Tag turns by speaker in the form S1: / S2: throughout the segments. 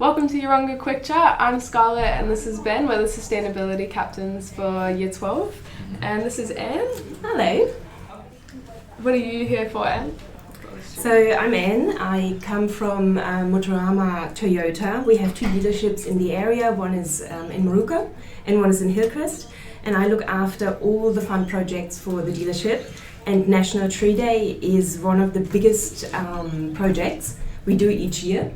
S1: Welcome to Yeronga Quick Chat. I'm Scarlet and this is Ben. We're the Sustainability Captains for Year 12. And this is Anne.
S2: Hello.
S1: What are you here for, Anne?
S2: So I'm Anne. I come from Motorama Toyota. We have two dealerships in the area. One is in Moorooka and one is in Hillcrest. And I look after all the fun projects for the dealership. And National Tree Day is one of the biggest projects we do each year.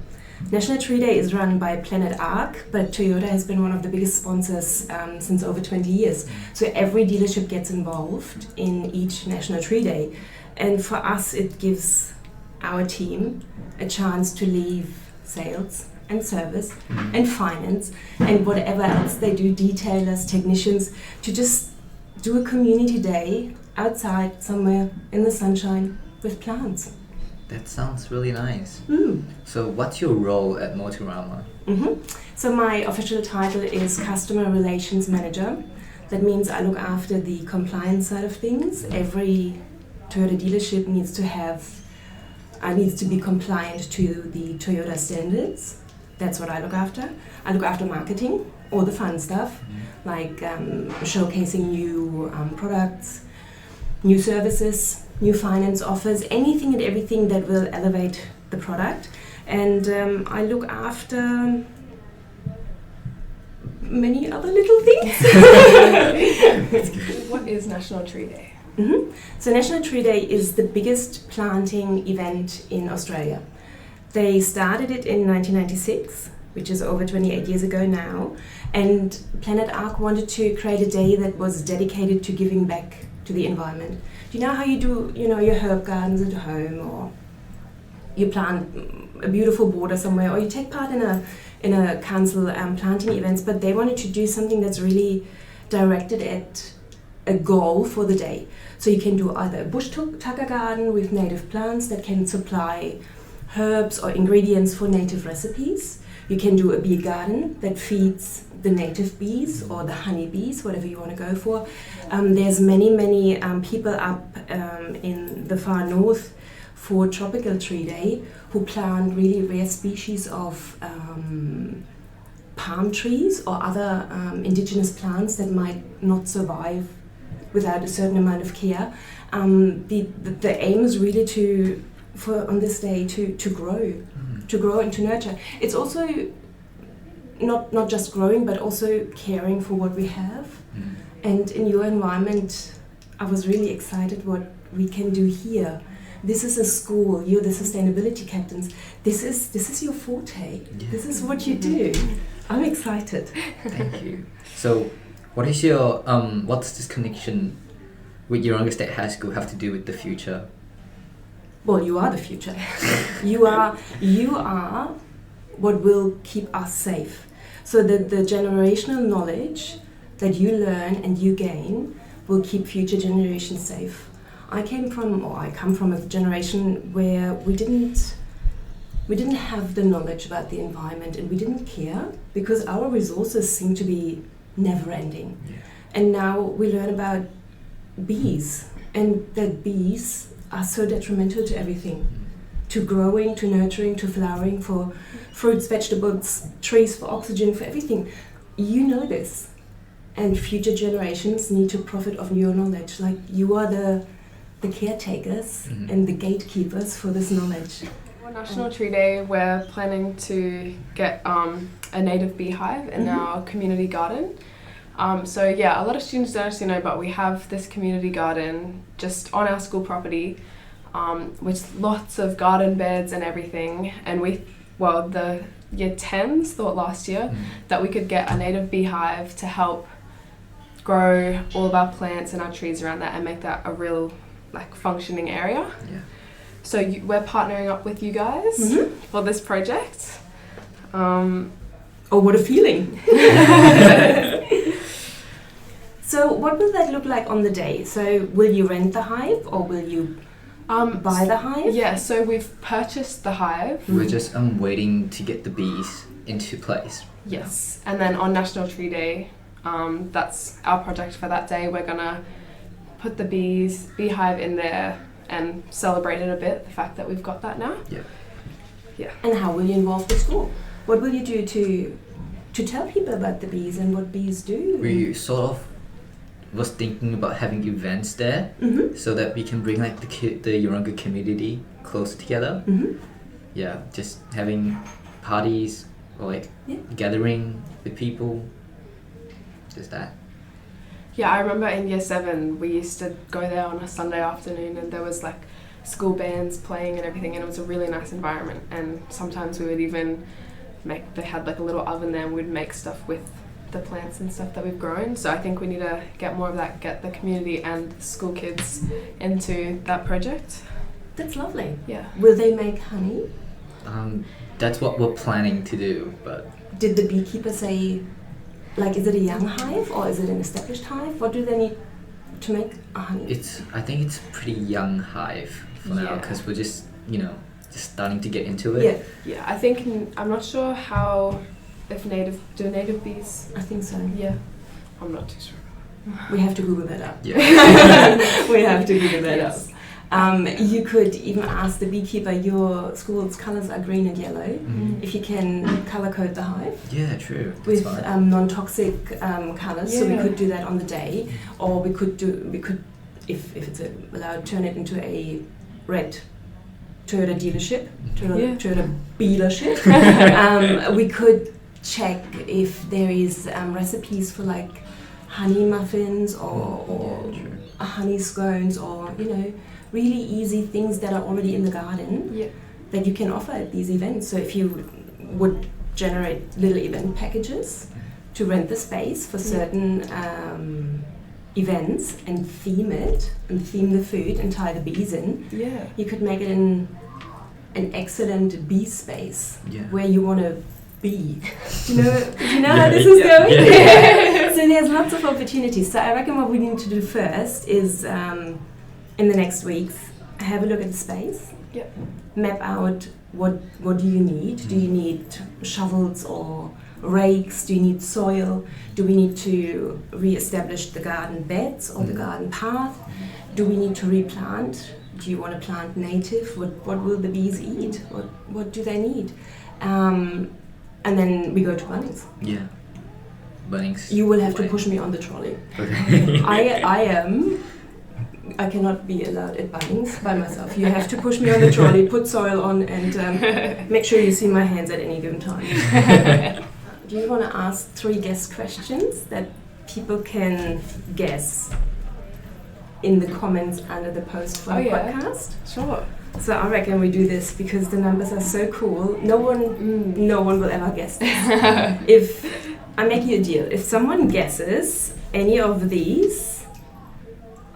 S2: National Tree Day is run by Planet Arc, but Toyota has been one of the biggest sponsors since over 20 years. So every dealership gets involved in each National Tree Day. And for us, it gives our team a chance to leave sales and service and finance and whatever else they do, detailers, technicians, to just do a community day outside somewhere in the sunshine with plants.
S3: That sounds really nice. So what's your role at Motorama?
S2: So my official title is Customer Relations Manager. That means I look after the compliance side of things. Every Toyota dealership needs to be compliant to the Toyota standards. That's what I look after. I look after marketing, all the fun stuff, like showcasing new products, new services, new finance offers, anything and everything that will elevate the product. And I look after many other little things.
S1: What is National Tree Day?
S2: So National Tree Day is the biggest planting event in Australia. They started it in 1996, which is over 28 years ago now. And Planet Arc wanted to create a day that was dedicated to giving back to the environment. Do you know how you do, your herb gardens at home, or you plant a beautiful border somewhere, or you take part in a council planting events? But they wanted to do something that's really directed at a goal for the day. So you can do either a bush tucker garden with native plants that can supply herbs or ingredients for native recipes. You can do a bee garden that feeds the native bees or the honey bees, whatever you want to go for. There's many people up in the far north for Tropical Tree Day who plant really rare species of palm trees or other indigenous plants that might not survive without a certain amount of care. The aim is really on this day to grow and to nurture. It's also not just growing, but also caring for what we have. And in your environment, I was really excited what we can do here. This is a school. You're the sustainability captains. This is your forte.
S3: Yeah.
S2: This is what you do. I'm excited.
S3: Thank you. So, what is your what's this connection with Yeronga State High School have to do with the future?
S2: Well, you are the future. You are what will keep us safe. So the generational knowledge that you learn and you gain will keep future generations safe. I come from a generation where we didn't have the knowledge about the environment, and we didn't care because our resources seem to be never ending.
S3: Yeah.
S2: And now we learn about bees, and that bees are so detrimental to everything, to growing, to nurturing, to flowering, for fruits, vegetables, trees, for oxygen, for everything. You know this, and future generations need to profit of your knowledge. Like, you are the caretakers and the gatekeepers for this knowledge.
S1: For National Tree Day, we're planning to get a native beehive in our community garden. So yeah, a lot of students don't actually know, but we have this community garden just on our school property with lots of garden beds and everything. And the Year 10s thought last year that we could get a native beehive to help grow all of our plants and our trees around that and make that a real functioning area.
S3: Yeah.
S1: So we're partnering up with you guys for this project.
S2: Oh, what a feeling! So what will that look like on the day? So will you rent the hive, or will you buy the hive?
S1: Yeah, so we've purchased the hive.
S3: We're just waiting to get the bees into place.
S1: Yes, and then on National Tree Day, that's our project for that day. We're gonna put the beehive in there and celebrate it a bit, the fact that we've got that now.
S3: Yeah.
S1: Yeah.
S2: And how will you involve the school? What will you do to tell people about the bees and what bees do?
S3: We sort of was thinking about having events there, so that we can bring like the Yeronga community closer together. Yeah, just having parties or like gathering with people. Just that.
S1: Yeah, I remember in year 7 we used to go there on a Sunday afternoon, and there was like school bands playing and everything, and it was a really nice environment. And sometimes we would even they had like a little oven there, and we'd make stuff with the plants and stuff that we've grown. So I think we need to get more of that, get the community and the school kids into that project.
S2: That's lovely.
S1: Yeah.
S2: Will they make honey?
S3: That's what we're planning to do, but
S2: Did the beekeeper say, like, is it a young hive or is it an established hive? What do they need to make a honey?
S3: I think it's a pretty young hive for now, because we're just starting to get into it.
S1: Yeah, I think I'm not sure if native bees.
S2: I think so.
S1: Yeah, I'm not too sure.
S2: We have to Google that up.
S3: Yeah.
S2: We have to Google that
S1: Yes.
S2: up. You could even ask the beekeeper, your school's colours are green and yellow, if you can colour code the hive.
S3: Yeah, true. That's
S2: With
S3: fine.
S2: non-toxic colours, so we could do that on the day, or we could, if it's allowed, turn it into a red Toyota dealership, Toyota dealership. We could check if there is recipes for like honey muffins or honey scones, or really easy things that are already in the garden that you can offer at these events. So if you would generate little event packages to rent the space for certain events and theme it and theme the food and tie the bees in, you could make it an excellent bee space where you want to be. Do you know how this is going? So there's lots of opportunities. So I reckon what we need to do first is in the next weeks have a look at the space, map out what do you need. Do you need shovels or rakes? Do you need soil? Do we need to re-establish the garden beds or the garden path? Do we need to replant? Do you want to plant native? What will the bees eat? What do they need? And then we go to Bunnings.
S3: Yeah. Bunnings.
S2: You will have to push me on the trolley.
S3: Okay.
S2: I cannot be allowed at Bunnings by myself. You have to push me on the trolley, put soil on, and make sure you see my hands at any given time. Do you want to ask 3 guess questions that people can guess in the comments under the post for the podcast?
S1: Sure.
S2: So I reckon we do this because the numbers are so cool. No one will ever guess this. If I make you a deal, if someone guesses any of these,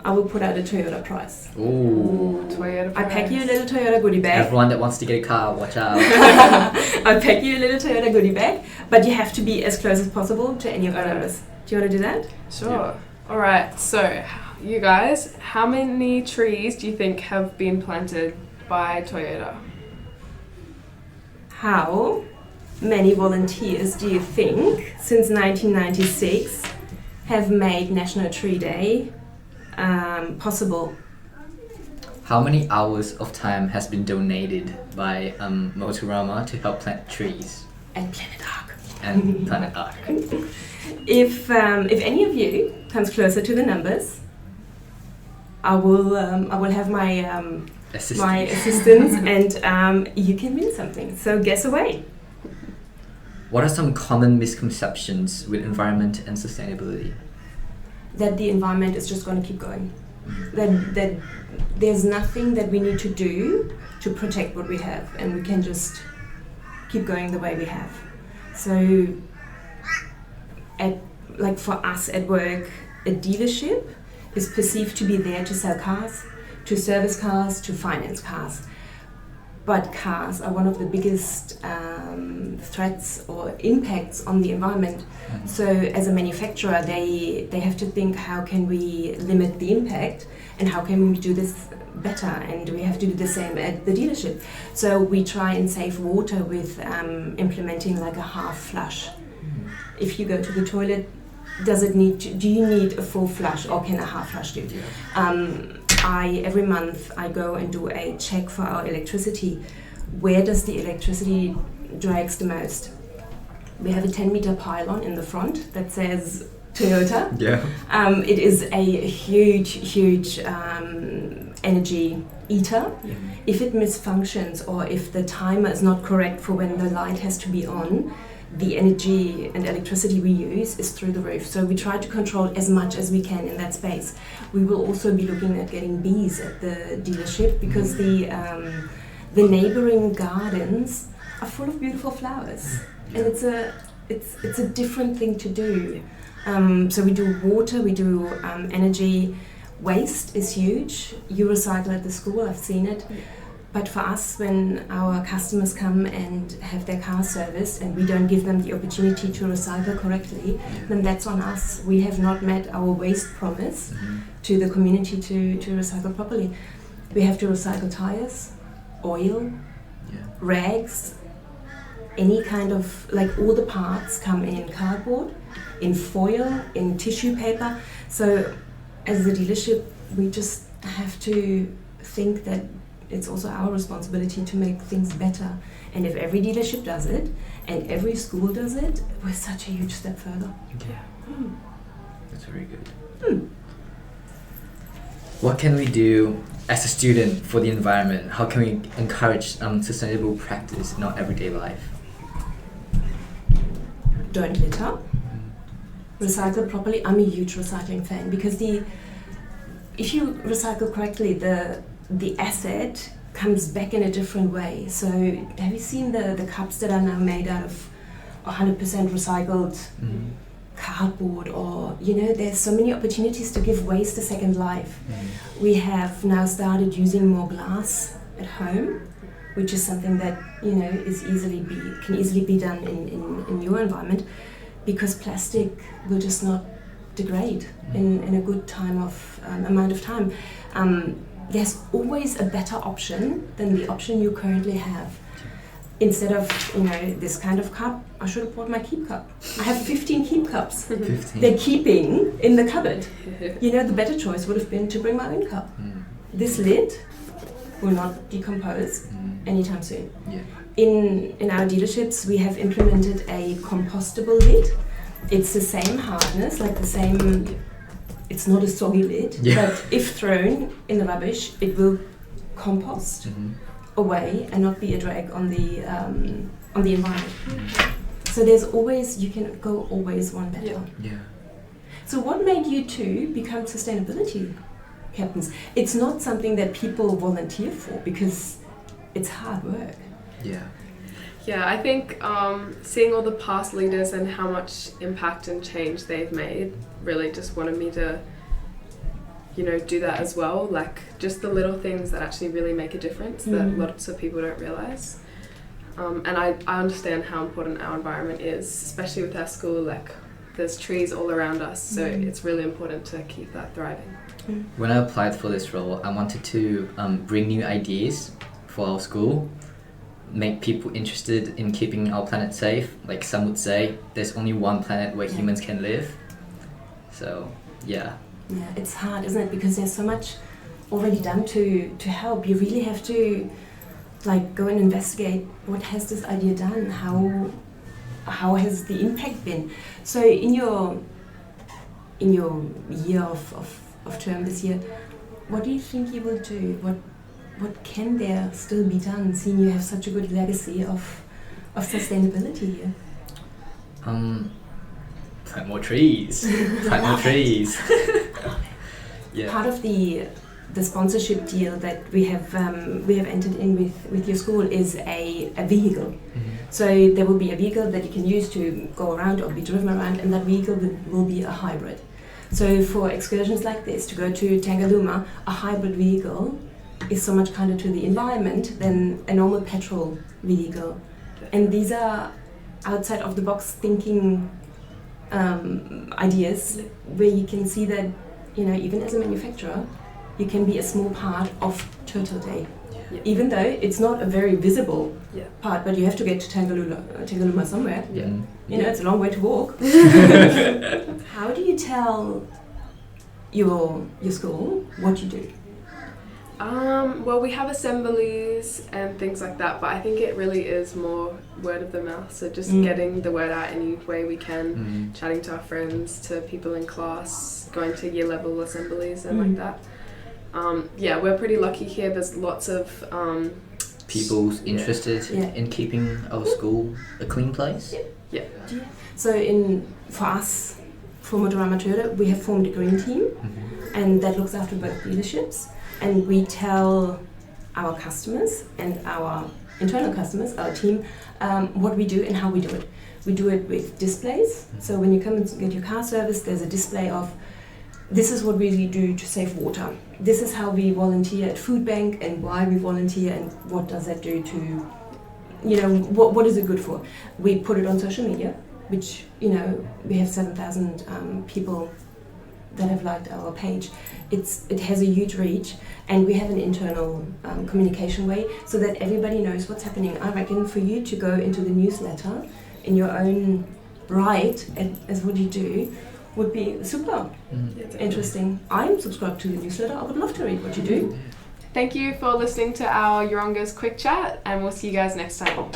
S2: I will put out a Toyota prize.
S3: Ooh.
S1: Toyota
S2: I
S1: prize.
S2: pack you a little Toyota goodie bag.
S3: Everyone that wants to get a car, watch out.
S2: I pack you a little Toyota goodie bag, but you have to be as close as possible to any of the numbers. Do you want to do that?
S1: Sure.
S3: Yeah.
S1: All right. So, you guys, how many trees do you think have been planted by Toyota?
S2: How many volunteers do you think, since 1996, have made National Tree Day possible?
S3: How many hours of time has been donated by Motorama to help plant trees?
S2: And Planet Ark.
S3: And Planet Ark.
S2: If any of you comes closer to the numbers, I will have my my assistants, and you can win something. So guess away.
S3: What are some common misconceptions with environment and sustainability?
S2: That the environment is just going to keep going. That there's nothing that we need to do to protect what we have, and we can just keep going the way we have. So, for us at work, a dealership is perceived to be there to sell cars, to service cars, to finance cars. But cars are one of the biggest threats or impacts on the environment. So as a manufacturer, they have to think, how can we limit the impact and how can we do this better? And we have to do the same at the dealership. So we try and save water with implementing like a half flush. If you go to the toilet, do you need a full flush, or can a half flush do? Every month I go and do a check for our electricity. Where does the electricity drags the most? we have a 10-meter pylon in the front that says Toyota.
S3: Yeah.
S2: It is a huge energy eater.
S3: Yeah.
S2: If it misfunctions or if the timer is not correct for when the light has to be on, the energy and electricity we use is through the roof. So we try to control as much as we can in that space. We will also be looking at getting bees at the dealership because the neighboring gardens are full of beautiful flowers, and it's a different thing to do. So we do water, we do energy. Waste is huge. You recycle at the school, I've seen it. But for us, when our customers come and have their car serviced and we don't give them the opportunity to recycle correctly, then that's on us. We have not met our waste promise to the community to recycle properly. We have to recycle tires, oil, rags, any kind of, like all the parts come in cardboard, in foil, in tissue paper. So as a dealership, we just have to think that it's also our responsibility to make things better. And if every dealership does it, and every school does it, we're such a huge step further.
S3: Yeah. That's very good. What can we do as a student for the environment? How can we encourage sustainable practice in our everyday life?
S2: Don't litter. Recycle properly. I'm a huge recycling fan because if you recycle correctly, the asset comes back in a different way. So have you seen the cups that are now made out of 100% recycled cardboard, or there's so many opportunities to give waste a second life. We have now started using more glass at home, which is something that can easily be done in your environment, because plastic will just not degrade in a good amount of time. There's always a better option than the option you currently have. Instead of this kind of cup, I should have bought my keep cup. I have 15 keep cups.
S3: 15.
S2: They're keeping in the cupboard. The better choice would have been to bring my own cup. This lid will not decompose anytime soon.
S3: Yeah.
S2: In our dealerships, we have implemented a compostable lid. It's the same hardness, like the same. It's not a soggy lid, but if thrown in the rubbish, it will compost away and not be a drag on the environment. So you can go always one better.
S3: Yeah.
S2: So what made you two become sustainability captains? It's not something that people volunteer for because it's hard work.
S3: Yeah.
S1: Yeah, I think seeing all the past leaders and how much impact and change they've made really just wanted me to, do that as well. Like just the little things that actually really make a difference that lots of people don't realise. And I understand how important our environment is, especially with our school. Like there's trees all around us, so it's really important to keep that thriving.
S3: When I applied for this role, I wanted to bring new ideas for our school, make people interested in keeping our planet safe. Like some would say, there's only one planet where humans can live. So, yeah.
S2: Yeah, it's hard, isn't it? Because there's so much already done to help. You really have to go and investigate what has this idea done, how has the impact been. So in your year of term this year, what do you think you will do? What can there still be done, seeing you have such a good legacy of sustainability here?
S3: Plant more trees. Plant more trees. Yeah.
S2: Part of the sponsorship deal that we have entered in with your school is a vehicle. So there will be a vehicle that you can use to go around or be driven around, and that vehicle will be a hybrid. So for excursions like this, to go to Tangalooma, a hybrid vehicle is so much kinder to the environment than a normal petrol vehicle. And these are outside of the box thinking ideas where you can see that, even as a manufacturer, you can be a small part of Turtle Day. Yeah. Even though it's not a very visible part, but you have to get to Tangalooma somewhere.
S3: Yeah.
S2: It's a long way to walk. How do you tell your school what you do?
S1: Well, we have assemblies and things like that, but I think it really is more word of the mouth. So just getting the word out any way we can, chatting to our friends, to people in class, going to year level assemblies and like that. Yeah, we're pretty lucky here. There's lots of
S3: People interested in keeping our school a clean place.
S1: Yeah.
S2: So for us, for Motorama Toyota, we have formed a green team, and that looks after both dealerships. And we tell our customers and our internal customers, our team, what we do and how we do it. We do it with displays. So when you come and get your car serviced, there's a display of this is what we do to save water. This is how we volunteer at food bank and why we volunteer and what does that do to, what is it good for. We put it on social media, which, we have 7,000 people that have liked our page. It has a huge reach, and we have an internal communication way so that everybody knows what's happening. I reckon for you to go into the newsletter in your own right, as what you do, would be super interesting. I'm subscribed to the newsletter. I would love to read what you do.
S1: Thank you for listening to our Yeronga's Quick Chat, and we'll see you guys next time.